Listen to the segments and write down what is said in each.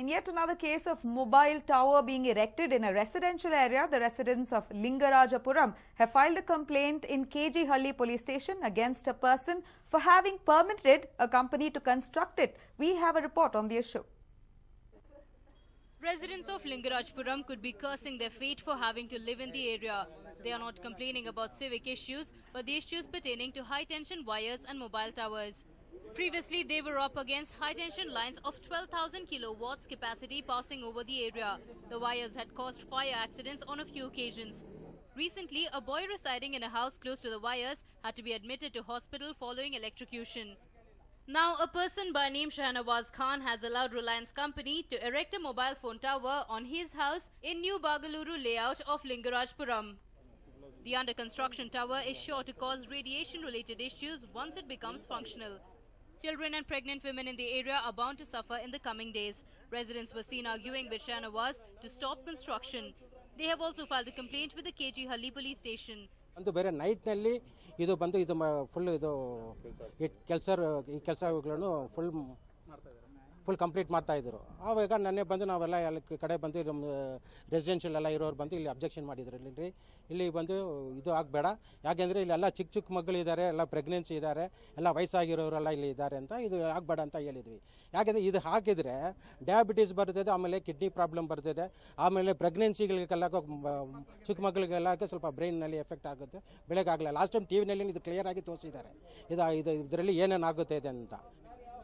In yet another case of mobile tower being erected in a residential area, the residents of Lingarajapuram have filed a complaint in KG Halli police station against a person for having permitted a company to construct it. We have a report on the issue. Residents of Lingarajapuram could be cursing their fate for having to live in the area. They are not complaining about civic issues, but the issues pertaining to high-tension wires and mobile towers. Previously, they were up against high-tension lines of 12,000 kilowatts capacity passing over the area. The wires had caused fire accidents on a few occasions. Recently, a boy residing in a house close to the wires had to be admitted to hospital following electrocution. Now, a person by name Shahnawaz Khan has allowed Reliance Company to erect a mobile phone tower on his house in New Bagaluru layout of Lingarajapuram. The under-construction tower is sure to cause radiation-related issues once it becomes functional. Children and pregnant women in the area are bound to suffer in the coming days. Residents were seen arguing with Shahnawaz to stop construction. They have also filed a complaint with the KG Halli police station. Full complete ಮಾಡ್ತಾ ಇದ್ರು. ಆವಾಗ ನನ್ನೇ ಬಂದು ನಾವೆಲ್ಲ ಅಲ್ಲಿ ಕಡೆ ಬಂದು residential ಎಲ್ಲ ಇರೋರು ಬಂದು ಇಲ್ಲಿ ಅಬ್ಜೆಕ್ಷನ್ ಮಾಡಿದ್ರು. ಇಲ್ಲಿ ಬಂದು ಇದು ಆಗಬೇಡ, ಯಾಕೆಂದರೆ ಇಲ್ಲೆಲ್ಲ ಚಿಕ್ಕ ಚಿಕ್ಕ ಮಕ್ಕಳಿದ್ದಾರೆ, ಎಲ್ಲ ಪ್ರೆಗ್ನೆನ್ಸಿ ಇದ್ದಾರೆ, ಎಲ್ಲ ವಯಸ್ಸಾಗಿರೋರೆಲ್ಲ ಇಲ್ಲಿ ಇದ್ದಾರೆ ಅಂತ ಇದು ಆಗಬೇಡ ಅಂತ ಹೇಳಿದ್ವಿ. ಯಾಕೆಂದರೆ ಇದು ಹಾಕಿದರೆ ಡಯಾಬಿಟೀಸ್ ಬರ್ತದೆ, ಆಮೇಲೆ ಕಿಡ್ನಿ ಪ್ರಾಬ್ಲಮ್ ಬರ್ತದೆ, ಆಮೇಲೆ ಪ್ರೆಗ್ನೆನ್ಸಿಗಳಿಗೆಲ್ಲ ಚಿಕ್ಕ ಮಕ್ಕಳಿಗೆಲ್ಲ ಸ್ವಲ್ಪ ಬ್ರೈನ್ನಲ್ಲಿ ಎಫೆಕ್ಟ್ ಆಗುತ್ತೆ, ಬೆಳಗಾಗಲ್ಲ. ಲಾಸ್ಟ್ ಟೈಮ್ ಟಿ ವಿನಲ್ಲಿ ಇದು ಕ್ಲಿಯರ್ ಆಗಿ ತೋರಿಸಿದ್ದಾರೆ ಇದರಲ್ಲಿ ಏನೇನಾಗುತ್ತೆ ಅಂತ.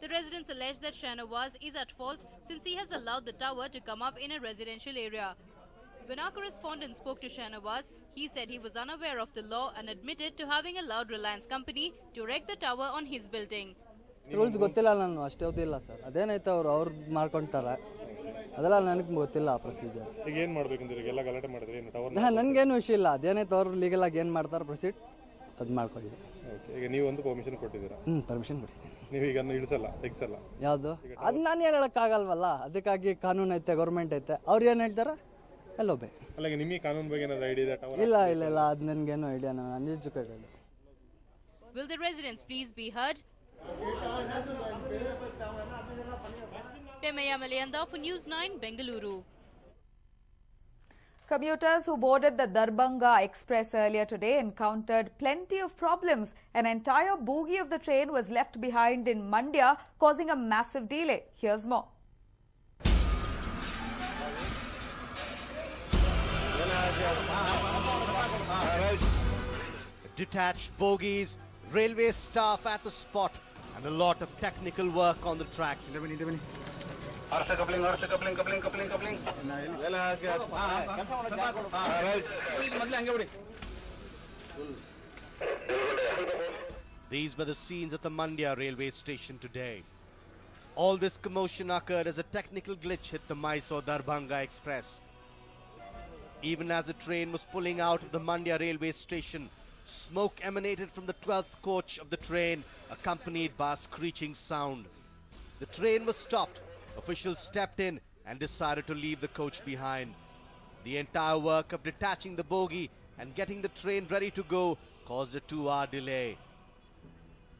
The residents allege that Shahnawaz is at fault since he has allowed the tower to come up in a residential area. When our correspondent spoke to Shahnawaz, he said he was unaware of the law and admitted to having allowed Reliance Company to erect the tower on his building. Rules ಗೊತ್ತಿಲ್ಲ, ನಾನು ಅಷ್ಟೇ ಓದಿಲ್ಲ sir. ಅದೇನೈತೆ ಅವ್ರು ಮಾಡ್ಕೊಂತಾರೆ, ಅದೆಲ್ಲ ನನಗೆ ಗೊತ್ತಿಲ್ಲ ಆ ಪ್ರೊಸೀಜರ್. ಈಗ ಏನು ಮಾಡಬೇಕಂದ್ರೆ ಎಲ್ಲ ಗಲಾಟೆ ಮಾಡಿದ್ರೆ ಏನು ಟವರ್ ನನಗೇನು ವಿಷಯ ಇಲ್ಲ. ಅದೇನೈತೆ ಅವ್ರು ಲೀಗಲ್ ಆಗಿ ಏನು ಮಾಡ್ತಾರೆ ಪ್ರೊಸೀಡ್ ಅದು ಮಾಡ್ಕೊಂಡಿದ್ದೆ. ಈಗ ನೀವು ಒಂದು ಪರ್ಮಿಷನ್ ಕೊಟ್ಟಿದ್ದೀರಾ? ಪರ್ಮಿಷನ್ ಕೊಟ್ಟಿದ್ದೀನಿ. ನೀವು ಈಗ ಇಳಿಸಲ್ಲ, ತೆಗಿಸಲ್ಲ? ಯಾವುದು ಅದು ನಾನು ಹೇಳಕ್ಕಾಗಲ್ವಲ್ಲ, ಅದಕ್ಕಾಗಿ ಕಾನೂನು ಐತೆ, ಗೌರ್ಮೆಂಟ್ ಐತೆ, ಅವ್ರು ಏನು ಹೇಳ್ತಾರೆ ಎಲ್ಲೋಬೆ. ಅಲ್ಲ, ನಿಮಗೆ ಕಾನೂನು ಬಗ್ಗೆ ಏನಾದ್ರು ಐಡಿಯಾ ಇದೆ? ಟವರ್ ಇಲ್ಲ ಇಲ್ಲ ಇಲ್ಲ, ಅದು ನನಗೇನು ಐಡಿಯಾ, ನಾನು uneducated. Will the residents please be heard? Pemeya Malayanda for News9, Bengaluru. Commuters who boarded the Darbhanga Express earlier today encountered plenty of problems. An entire bogie of the train was left behind in Mandya, causing a massive delay. Here's more. Detached bogies, railway staff at the spot, and a lot of technical work on the tracks. These were the scenes at the Mandya railway station today. All this commotion occurred as a technical glitch hit the Mysore-Darbhanga Express. Even as the train was pulling out of the Mandya railway station, smoke emanated from the 12th coach of the train, accompanied by a screeching sound. The train was stopped. Officials stepped in and decided to leave the coach behind. The entire work of detaching the bogie and getting the train ready to go caused a 2-hour delay.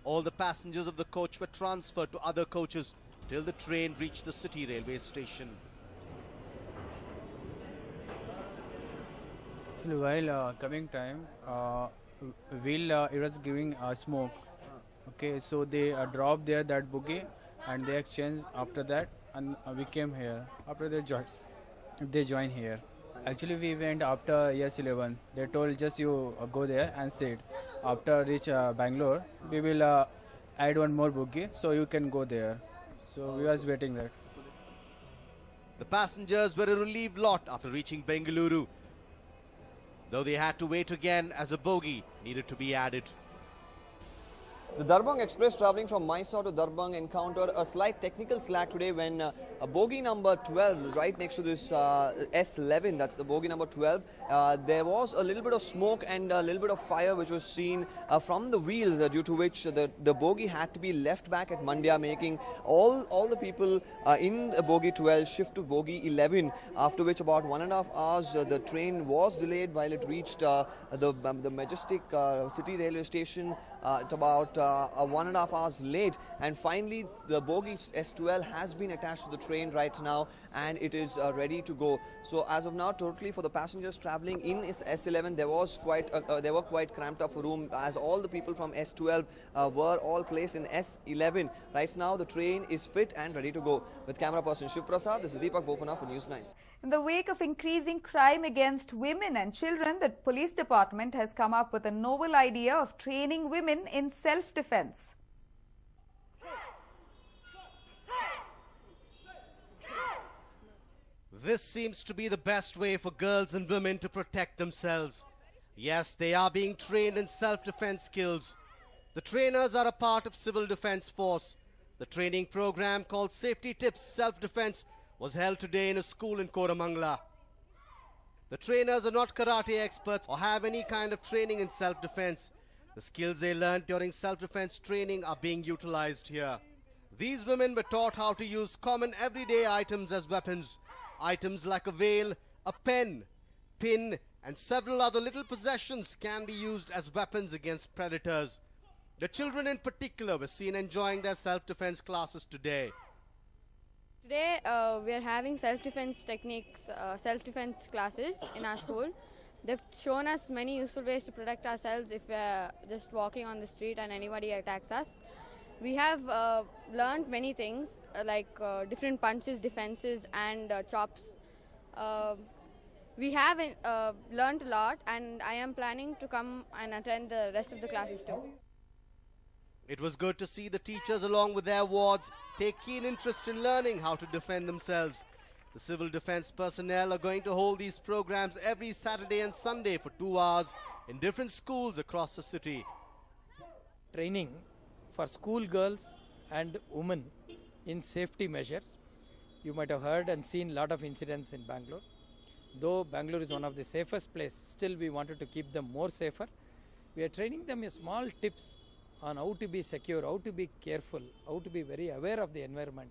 All the passengers of the coach were transferred to other coaches till the train reached the city railway station. Actually, while coming time, it was giving smoke. Okay, so they dropped there that bogie and they exchanged after that, and we came here. After they joined here. Actually, we went after ES11. They told just you go there and sit. After reach Bangalore, we will add one more bogie, so you can go there. So we was waiting that. The passengers were a relieved lot after reaching Bengaluru, though they had to wait again as a bogie needed to be added. The Darbhanga Express travelling from Mysore to Darbhanga encountered a slight technical slack today when a bogie number 12, right next to this S11, that's the bogie number 12, there was a little bit of smoke and a little bit of fire which was seen from the wheels, due to which the bogie had to be left back at Mandya, making all the people in bogie 12 shift to bogie 11, after which about 1.5 hours the train was delayed while it reached the Majestic City railway station at about 1.5 hours late, and finally the bogie S12 has been attached to the train right now, and it is ready to go. So as of now, totally for the passengers traveling in S11, there were quite cramped up for room, as all the people from S12 were all placed in S11. Right now the train is fit and ready to go. With camera person Shiv Prasad, this is Deepak Bopana for News 9. In the wake of increasing crime against women and children, the police department has come up with a novel idea of training women in self-defense. This seems to be the best way for girls and women to protect themselves. Yes, they are being trained in self-defense skills. The trainers are a part of Civil Defense Force. The training program called Safety Tips Self-Defense was held today in a school in Koramangala. The trainers are not karate experts or have any kind of training in self-defense. The skills they learned during self-defense training are being utilized here. These women were taught how to use common everyday items as weapons. Items like a veil, a pen, pin, and several other little possessions can be used as weapons against predators. The children in particular were seen enjoying their self-defense classes today. Today we are having self-defense techniques, self-defense classes in our school. They've shown us many useful ways to protect ourselves if we're just walking on the street and anybody attacks us. We have learned many things like different punches, defenses and chops. We have learned a lot, and I am planning to come and attend the rest of the classes too. It was good to see the teachers along with their wards take keen interest in learning how to defend themselves. The civil defense personnel are going to hold these programs every Saturday and Sunday for 2 hours in different schools across the city. Training for school girls and women in safety measures. You might have heard and seen a lot of incidents in Bangalore. Though Bangalore is one of the safest places, still we wanted to keep them more safer. We are training them in small tips on how to be secure, how to be careful, how to be very aware of the environment,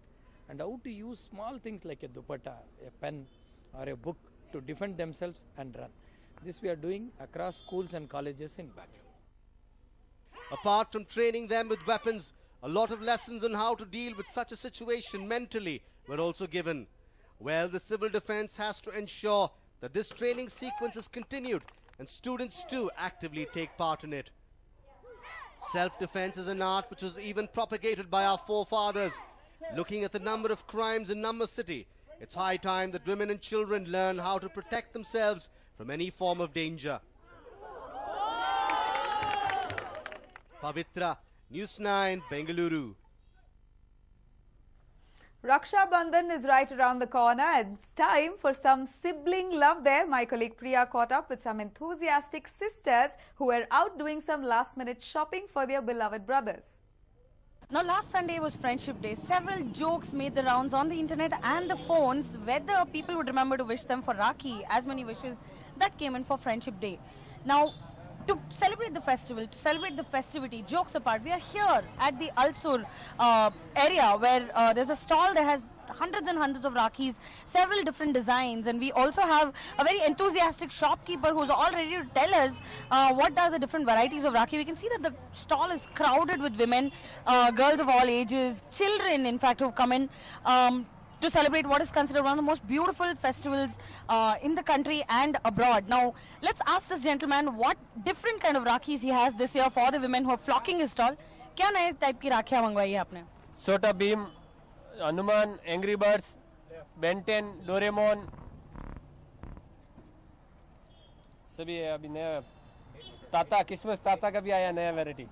and how to use small things like a dupatta, a pen or a book to defend themselves and run. This we are doing across schools and colleges in Bangalore. Apart from training them with weapons, a lot of lessons on how to deal with such a situation mentally were also given. Well, the civil defense has to ensure that this training sequence is continued and students too actively take part in it. Self-defense is an art which was even propagated by our forefathers. Looking at the number of crimes in Number City, it's high time that women and children learn how to protect themselves from any form of danger. Pavitra, News 9, Bengaluru. Raksha Bandhan is right around the corner, and it's time for some sibling love there. My colleague Priya caught up with some enthusiastic sisters who were out doing some last-minute shopping for their beloved brothers. Now, last Sunday was Friendship Day. Several jokes made the rounds on the internet and the phones whether people would remember to wish them for Rakhi, as many wishes that came in for Friendship Day. Now, to celebrate the festival, to celebrate the festivity, jokes apart, we are here at the Alsur area where there's a stall that has hundreds and hundreds of Rakhis, several different designs, and we also have a very enthusiastic shopkeeper who's all ready to tell us what are the different varieties of Rakhi. We can see that the stall is crowded with women, girls of all ages, children in fact who've come in to celebrate what is considered one of the most beautiful festivals in the country and abroad. Now, let's ask this gentleman what different kind of Rakhis he has this year for the women who are flocking his stall. क्या नए type की राखियाँ मंगवाई है आपने? छोटा Bhim, Hanuman, angry birds, Ben Ten, Doraemon, सभी अभी नया ताता, क्रिसमस ताता का भी आया नया variety.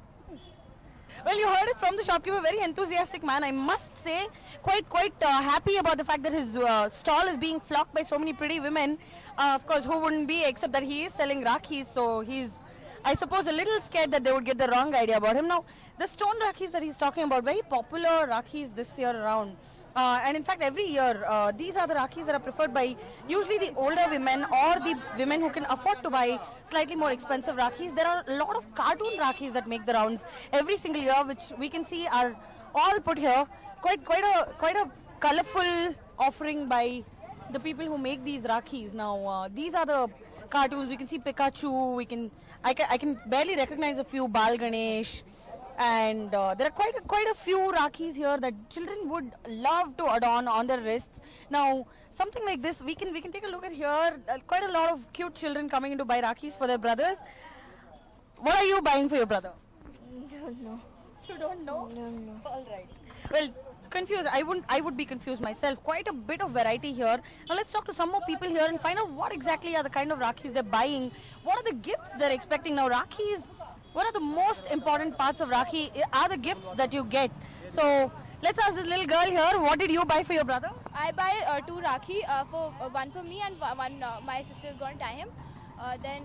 Well, you heard it from the shopkeeper, very enthusiastic man. I must say, quite happy about the fact that his stall is being flocked by so many pretty women. Of course, who wouldn't be, except that he is selling Rakhis, so he's, I suppose, a little scared that they would get the wrong idea about him. Now, the stone Rakhis that he's talking about, very popular Rakhis this year around. And in fact, every year, these are the Rakhis that are preferred by usually the older women or the women who can afford to buy slightly more expensive Rakhis. There are a lot of cartoon Rakhis that make the rounds every single year, which we can see are all put here. Quite a colourful offering by the people who make these Rakhis. Now, these are the cartoons. We can see Pikachu. I can barely recognize a few. Bal Ganesh. And there are quite a few Rakhis here that children would love to adorn on their wrists. Now, something like this, we can take a look at here. Quite a lot of cute children coming in to buy Rakhis for their brothers. What are you buying for your brother? Don't know. You don't know? Don't know. All right. Well, confused. I would be confused myself. Quite a bit of variety here. Now let's talk to some more people here and find out what exactly are the kind of Rakhis they're buying. What are the gifts they're expecting now? Rakhis. One of the most important parts of Rakhi are the gifts that you get. So let's ask this little girl here, what did you buy for your brother? I buy 2 Rakhi, one for me and one my sister is going to tie him. Then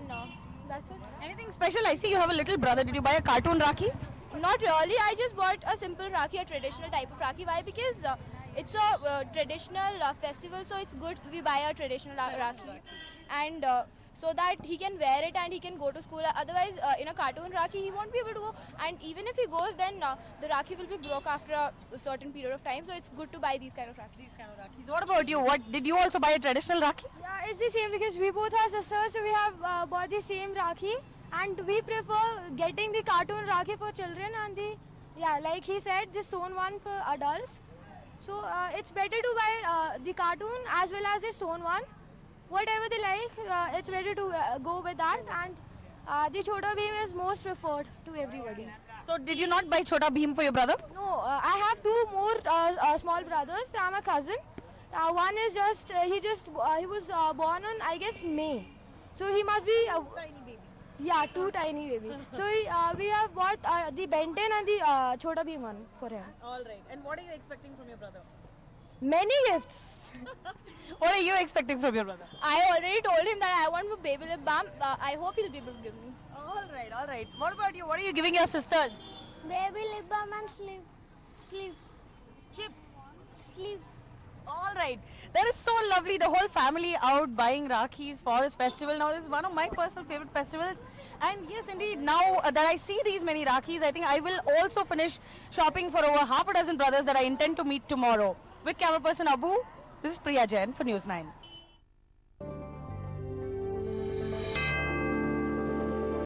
that's it. Anything special? I see you have a little brother. Did you buy a cartoon Rakhi? Not really. I just bought a simple Rakhi, a traditional type of Rakhi. Why? Because it's a traditional festival, so it's good we buy a traditional Rakhi. And so that he can wear it and he can go to school. Otherwise, in a cartoon Rakhi, he won't be able to go. And even if he goes, then the Rakhi will be broke after a certain period of time. So it's good to buy these kind of Rakhis. What about you? What did you also buy a traditional Rakhi? Yeah, it's the same because we both are sisters, so we have bought the same Rakhi. And we prefer getting the cartoon Rakhi for children and like he said, the sewn one for adults. So it's better to buy the cartoon as well as the sewn one. Whatever they like, it's better to go with that, and the Chota Bheem is most preferred to everybody. So did you not buy Chota Bheem for your brother? No, I have 2 more small brothers. I'm a cousin. One is he was born on, I guess, May. So he must be tiny baby. Yeah, 2 tiny baby. So we have bought the Ben 10 and the Chota Bheem one for him. All right. And what are you expecting from your brother? Many gifts. What are you expecting from your brother? I already told him that I want a baby lip balm. I hope he'll be able to give me. All right. What about you? What are you giving your sisters? Baby lip balm and sleeves. Chips. Sleeves. All right. That is so lovely. The whole family out buying Rakhis for this festival. Now, this is one of my personal favorite festivals. And yes, indeed, now that I see these many Rakhis, I think I will also finish shopping for over half a dozen brothers that I intend to meet tomorrow. With camera person Abu, this is Priya Jain for News 9.